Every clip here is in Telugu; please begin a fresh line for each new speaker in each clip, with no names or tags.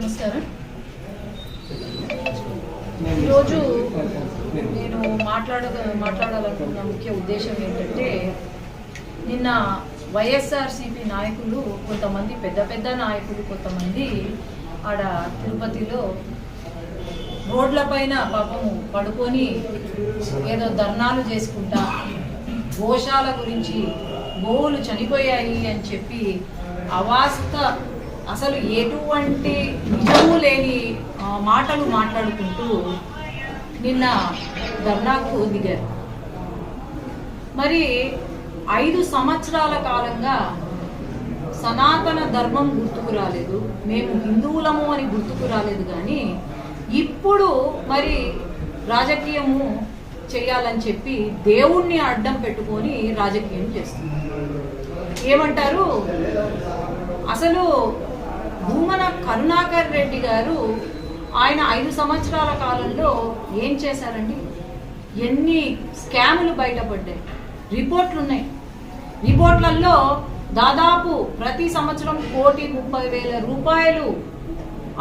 నమస్కారం. ఈరోజు నేను మాట్లాడాలనుకున్న ముఖ్య ఉద్దేశం ఏంటంటే, నిన్న వైఎస్ఆర్సీపీ నాయకులు కొంతమంది పెద్ద నాయకులు కొంతమంది ఆడ తిరుపతిలో రోడ్లపైన పాపము పడుకొని ఏదో ధర్నాలు చేసుకుంటా గోశాల గురించి గోవులు చనిపోయాయి అని చెప్పి అసలు ఎటువంటి నిజము లేని మాటలు మాట్లాడుకుంటూ నిన్న ధర్నాకు దిగారు. మరి 5 సంవత్సరాల కాలంగా సనాతన ధర్మం గుర్తుకు రాలేదు, మేము హిందువులము అని గుర్తుకు రాలేదు. కానీ ఇప్పుడు మరి రాజకీయము చేయాలని చెప్పి దేవుణ్ణి అడ్డం పెట్టుకొని రాజకీయం చేస్తున్నారు. ఏమంటారు, అసలు భూమన కరుణాకర్ రెడ్డి గారు ఆయన 5 సంవత్సరాల కాలంలో ఏం చేశారండి? ఎన్ని స్కాములు బయటపడ్డాయి, రిపోర్ట్లు ఉన్నాయి. రిపోర్ట్లలో దాదాపు ప్రతి సంవత్సరం 1,30,000 రూపాయలు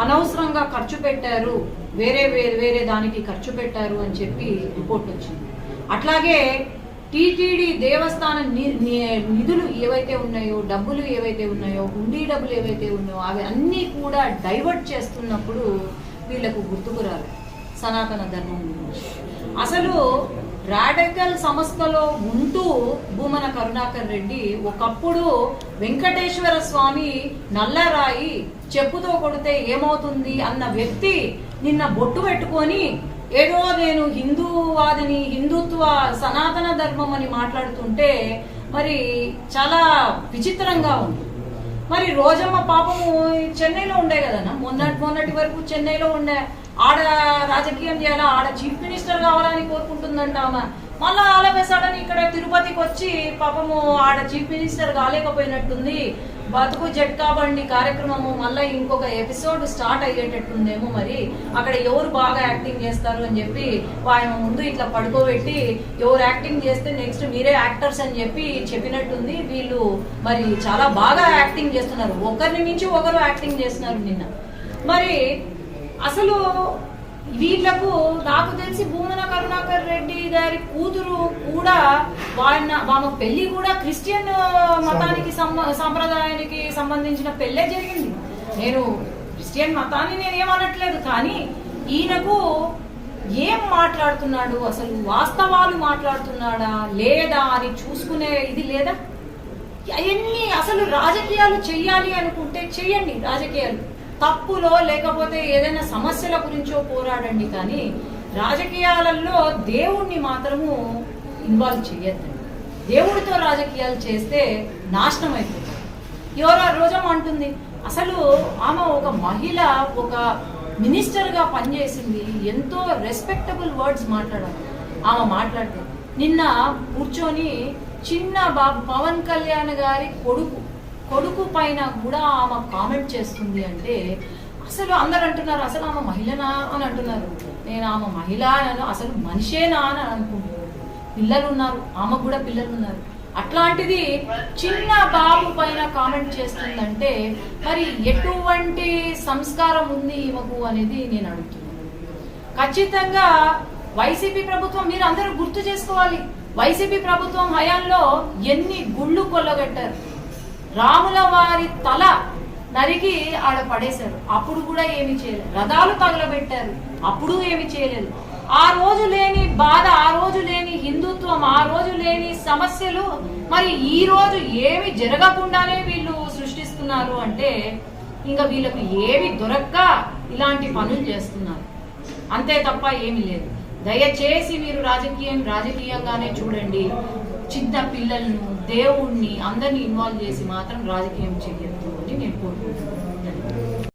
అనవసరంగా ఖర్చు పెట్టారు, వేరే దానికి ఖర్చు పెట్టారు అని చెప్పి రిపోర్ట్ వచ్చింది. అట్లాగే టీటీడీ దేవస్థాన నిధులు ఏవైతే ఉన్నాయో, డబ్బులు ఏవైతే ఉన్నాయో, హుండీ డబ్బులు ఏవైతే ఉన్నాయో అవి అన్నీ కూడా డైవర్ట్ చేస్తున్నప్పుడు వీళ్లకు గుర్తుకు రాదు సనాతన ధర్మం గురించి. అసలు రాడికల్ సంస్థలో ఉంటూ భూమన కరుణాకర్ రెడ్డి ఒకప్పుడు వెంకటేశ్వర స్వామి నల్లరాయి చెప్పుతో కొడితే ఏమవుతుంది అన్న వ్యక్తి నిన్న బొట్టు పెట్టుకొని ఏదో నేను హిందూవాదిని, హిందుత్వ సనాతన ధర్మం అని మాట్లాడుతుంటే మరి చాలా విచిత్రంగా ఉంది. మరి రోజమ్మ పాపము చెన్నైలో ఉండే కదన్నా, మొన్నటి వరకు చెన్నైలో ఉండే. ఆడ రాజకీయం చేయాలా, ఆడ చీఫ్ మినిస్టర్ కావాలని కోరుకుంటుందంట ఆమె. మళ్ళా ఆలవేసాడని ఇక్కడ తిరుపతికి వచ్చి పాపము ఆడ చీఫ్ మినిస్టర్ కాలేకపోయినట్టుంది. బతుకు జట్కా బండి కార్యక్రమము మళ్ళీ ఇంకొక ఎపిసోడ్ స్టార్ట్ అయ్యేటట్టుందేమో. మరి అక్కడ ఎవరు బాగా యాక్టింగ్ చేస్తారు అని చెప్పి ఆయన ముందు ఇట్లా పడుకోబెట్టి ఎవరు యాక్టింగ్ చేస్తే నెక్స్ట్ మీరే యాక్టర్స్ అని చెప్పినట్టుంది. వీళ్ళు మరి చాలా బాగా యాక్టింగ్ చేస్తున్నారు, ఒకరిని మించి ఒకరు యాక్టింగ్ చేస్తున్నారు నిన్న. మరి అసలు వీళ్లకు నాకు తెలిసి భూమన కరుణాకర్ రెడ్డి గారి కూతురు కూడా ఆమె పెళ్లి కూడా క్రిస్టియన్ మతానికి సంప్రదాయానికి సంబంధించిన పెళ్ళే జరిగింది. నేను క్రిస్టియన్ మతాన్ని నేనేమనట్లేదు, కానీ ఈయనకు ఏం మాట్లాడుతున్నాడు, అసలు వాస్తవాలు మాట్లాడుతున్నాడా లేదా అని చూసుకునే ఇది లేదా? అవన్నీ అసలు రాజకీయాలు చెయ్యాలి అనుకుంటే చెయ్యండి, రాజకీయాలు తప్పులో లేకపోతే ఏదైనా సమస్యల గురించో పోరాడండి, కానీ రాజకీయాలలో దేవుణ్ణి మాత్రము ఇన్వాల్వ్ చేయొద్దండి. దేవుడితో రాజకీయాలు చేస్తే నాశనం అయిపోతుంది. ఎవరో రోజం అంటుంది, అసలు ఆమె ఒక మహిళ, ఒక మినిస్టర్గా పనిచేసింది, ఎంతో రెస్పెక్టబుల్ వర్డ్స్ మాట్లాడాలి ఆమె మాట్లాడితే. నిన్న కూర్చొని చిన్న బాబు పవన్ కళ్యాణ్ గారి కొడుకు పైన కూడా ఆమె కామెంట్ చేస్తుంది అంటే అసలు అందరు అంటున్నారు అసలు ఆమె మహిళనా అని అంటున్నారు. నేను ఆమె మహిళ అని అసలు మనిషేనా అని అనుకుంటున్నాను. పిల్లలు ఉన్నారు, ఆమెకు కూడా పిల్లలు ఉన్నారు. అట్లాంటిది చిన్న బాబు పైన కామెంట్ చేస్తుందంటే మరి ఎటువంటి సంస్కారం ఉంది ఈమెకు అనేది నేను అడుగుతున్నాను. ఖచ్చితంగా వైసీపీ ప్రభుత్వం మీరు అందరూ గుర్తు చేసుకోవాలి. వైసీపీ ప్రభుత్వం హయాంలో ఎన్ని గుళ్ళు కొల్లగట్టారు, రాముల వారి తల నరికి ఆడ పడేశారు, అప్పుడు కూడా ఏమి చేయలేదు. రథాలు తగలబెట్టారు, అప్పుడు ఏమి చేయలేదు. ఆ రోజు లేని బాధ, ఆ రోజు లేని హిందుత్వం, ఆ రోజు లేని సమస్యలు మరి ఈ రోజు ఏమి జరగకుండానే వీళ్ళు సృష్టిస్తున్నారు అంటే ఇంకా వీళ్ళకు ఏమి దొరక్క ఇలాంటి పనులు చేస్తున్నారు, అంతే తప్ప ఏమి లేదు. దయచేసి మీరు రాజకీయంగానే చూడండి. చిన్న పిల్లలను, దేవుణ్ణి అందరినీ ఇన్వాల్వ్ చేసి మాత్రం రాజకీయం చేయొద్దు అని నేను కోరుకుంటున్నాను.